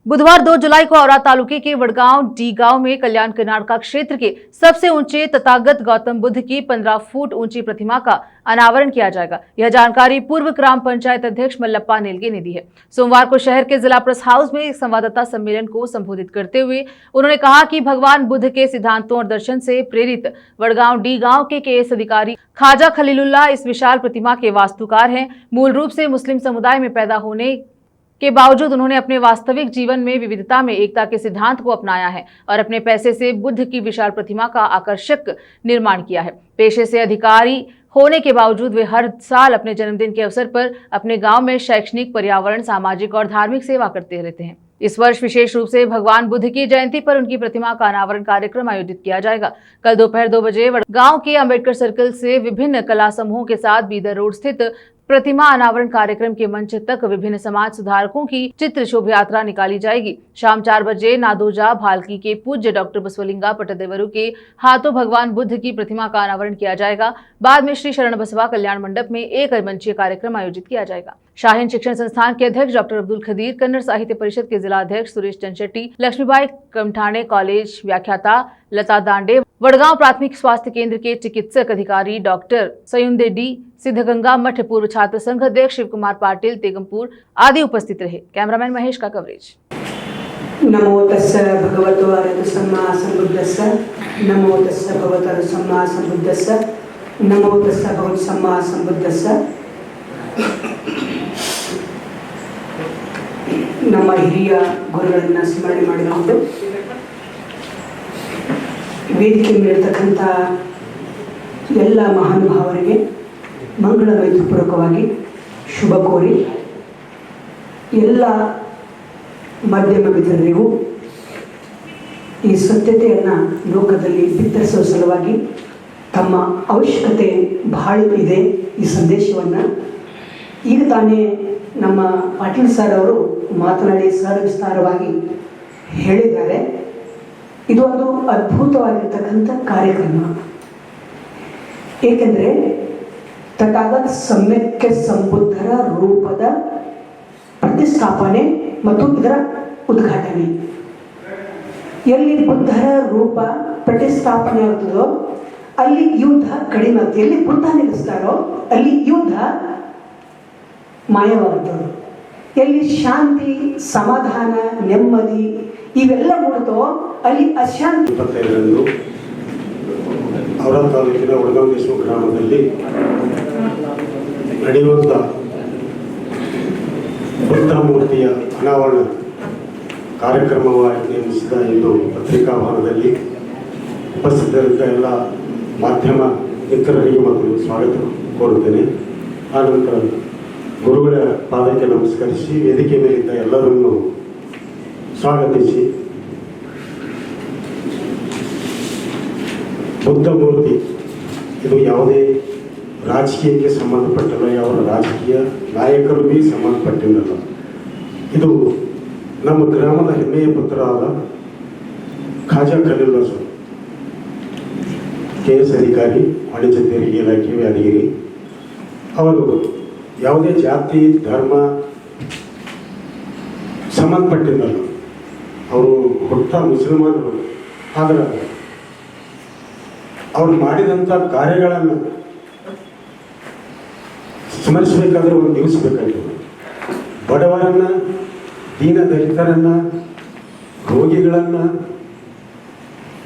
बुधवार 2 जुलाई को औरा तालुके के वडगांव डी गांव में कल्याण कर्नाटका क्षेत्र के सबसे ऊंचे तथागत गौतम बुद्ध की 15 फुट ऊंची प्रतिमा का अनावरण किया जाएगा। यह जानकारी पूर्व ग्राम पंचायत अध्यक्ष मल्लप्पा नेलगे ने दी है। सोमवार को शहर के जिला प्रेस हाउस में एक संवाददाता सम्मेलन को संबोधित करते हुए उन्होंने कहा कि भगवान बुद्ध के सिद्धांतों और दर्शन से प्रेरित वडगांव डी गांव के केएस अधिकारी ख्वाजा खलीलुल्लाह इस विशाल प्रतिमा के वास्तुकार हैं। मूल रूप से मुस्लिम समुदाय में पैदा होने के बावजूद उन्होंने अपने वास्तविक जीवन में विविधता में एकता के सिद्धांत को अपनाया है और अपने पैसे से बुद्ध की विशाल प्रतिमा का आकर्षक निर्माण किया है। पेशे से अधिकारी होने के बावजूद वे हर साल अपने जन्मदिन के अवसर पर अपने गांव में शैक्षणिक, पर्यावरण, सामाजिक और धार्मिक सेवा करते रहते हैं। इस वर्ष विशेष रूप से भगवान बुद्ध की जयंती पर उनकी प्रतिमा का अनावरण कार्यक्रम आयोजित किया जाएगा। कल दोपहर 2 बजे गांव के अंबेडकर सर्कल से विभिन्न कला समूहों के साथ बीदर रोड स्थित प्रतिमा अनावरण कार्यक्रम के मंच तक विभिन्न समाज सुधारकों की चित्र शोभा यात्रा निकाली जाएगी। शाम 4 बजे नादोजा भालकी के पूज्य डॉक्टर बसवलिंगा पटदेवरु के हाथों भगवान बुद्ध की प्रतिमा का अनावरण किया जाएगा। बाद में श्री शरण बसवा कल्याण मंडप में एक मंचीय कार्यक्रम आयोजित किया जाएगा। शाहीन शिक्षण संस्थान के अध्यक्ष डॉक्टर अब्दुल खदीर, कन्नड़ साहित्य परिषद के जिला अध्यक्ष सुरेश चंचट्टी, लक्ष्मीबाई कमठाणे कॉलेज व्याख्याता लता दांडे, वडगांव प्राथमिक स्वास्थ्य केंद्र के चिकित्सक अधिकारी डॉक्टर सयुंदे डी, सिद्धगंगा मठ पूर्व छात्र संघ अध्यक्ष शिव कुमार पाटिल तेगमपुर आदि उपस्थित रहे। कैमरामैन महेश का कवरेज। नमो तस्स भगवतो अरहतो सम्मा सम्बुद्धस्स नमो तस्स भगवतो अरहतो सम्मा सम्बुद्धस्स नमो तस्स भगवतो सम्मा सम्बुद्धस्स। ನಮ್ಮ ಹಿರಿಯ ಗುರುಗಳನ್ನ ಸ್ಮರಣೆ ಮಾಡಿಕೊಂಡು ವೇದಿಕೆ ಮೇಲಿರ್ತಕ್ಕಂಥ ಎಲ್ಲ ಮಹಾನುಭಾವರಿಗೆ ಮಂಗಳಮಯಪೂರ್ವಕವಾಗಿ ಶುಭ ಕೋರಿ ಎಲ್ಲ ಮಾಧ್ಯಮ ಮಿತ್ರರಿಗೂ ಈ ಸತ್ಯತೆಯನ್ನು ಲೋಕದಲ್ಲಿ ಬಿತ್ತರಿಸುವ ಸಲುವಾಗಿ ತಮ್ಮ ಅವಶ್ಯಕತೆ ಬಹಳ ಇದೆ ಈ ಸಂದೇಶವನ್ನು ಈಗ ತಾನೇ ನಮ್ಮ ಪಾಟೀಲ್ ಸರ್ ಅವರು ಮಾತನಾಡಿ ವಿಸ್ತಾರವಾಗಿ ಹೇಳಿದ್ದಾರೆ। ಇದು ಒಂದು ಅದ್ಭುತವಾಗಿರ್ತಕ್ಕಂಥ ಕಾರ್ಯಕ್ರಮ, ಏಕೆಂದರೆ ತಥಾಗತ ಸಮ್ಯಕ್ ಸಂಬುದ್ಧರ ರೂಪದ ಪ್ರತಿಷ್ಠಾಪನೆ ಮತ್ತು ಇದರ ಉದ್ಘಾಟನೆ। ಎಲ್ಲಿ ಬುದ್ಧರ ರೂಪ ಪ್ರತಿಷ್ಠಾಪನೆ ಆಗ್ತದೋ ಅಲ್ಲಿ ಯುದ್ಧ ಕಡಿಮೆ ಆಗ್ತದೆ, ಎಲ್ಲಿ ಬುದ್ಧ ನಿಲ್ಲಿಸ್ತಾರೋ ಅಲ್ಲಿ ಯುದ್ಧ ಮಾಯವಾಗ್ತದೆ, ಎಲ್ಲಿ ಶಾಂತಿ, ಸಮಾಧಾನ, ನೆಮ್ಮದಿ ಇವೆಲ್ಲ ಮೂಡ್ತೋ ಅಲ್ಲಿ ಅಶಾಂತಿ। 25ರಂದು ಔರಾ ತಾಲೂಕಿನ ವಡಗಾಂವ ಗ್ರಾಮದಲ್ಲಿ ನಡೆಯುವಂಥ ಬುದ್ಧ ಮೂರ್ತಿಯ ಅನಾವರಣ ಕಾರ್ಯಕ್ರಮವಾಗಿ ನೇಮಿಸಿದ ಎಂದು ಪತ್ರಿಕಾಭವನದಲ್ಲಿ ಉಪಸ್ಥಿತರಿದ್ದ ಎಲ್ಲ ಮಾಧ್ಯಮ ಮಿತ್ರರಿಗೆ ಮತ್ತು ಸ್ವಾಗತ ಕೋರುತ್ತೇನೆ। ಆನಂತರ ಗುರುಗಳ ಪಾದಕ್ಕೆ ನಮಸ್ಕರಿಸಿ ವೇದಿಕೆ ಮೇಲಿದ್ದ ಎಲ್ಲರನ್ನು ಸ್ವಾಗತಿಸಿ, ಬುದ್ಧ ಮೂರ್ತಿ ಇದು ಯಾವುದೇ ರಾಜಕೀಯಕ್ಕೆ ಸಂಬಂಧಪಟ್ಟಲ್ಲ, ಯಾವ ರಾಜಕೀಯ ನಾಯಕರಿಗೂ ಸಂಬಂಧಪಟ್ಟಿಲ್ಲ। ಇದು ನಮ್ಮ ಗ್ರಾಮದ ಹೆಮ್ಮೆಯ ಪುತ್ರರಾದ ಖ್ವಾಜಾ ಖಲೀಲುಲ್ಲಾ ಸರ್, ಕೆಎಸ್ ಅಧಿಕಾರಿ, ವಾಣಿಜ್ಯ ತೆರಿಗೆ ಇಲಾಖೆ ಯಾದಗಿರಿ, ಅವರು ಯಾವುದೇ ಜಾತಿ ಧರ್ಮ ಸಂಬಂಧಪಟ್ಟಿದ್ದಲ್ಲ, ಅವರು ಹುಟ್ಟ ಮುಸಲ್ಮಾನರು, ಆದರೆ ಅವರು ಮಾಡಿದಂಥ ಕಾರ್ಯಗಳನ್ನು ಸ್ಮರಿಸಬೇಕಾದ್ರೆ ಒಂದು ದಿವಸ ಬೇಕಾಗಿತ್ತು। ಬಡವರನ್ನು, ದೀನ ದಲಿತರನ್ನು, ರೋಗಿಗಳನ್ನು,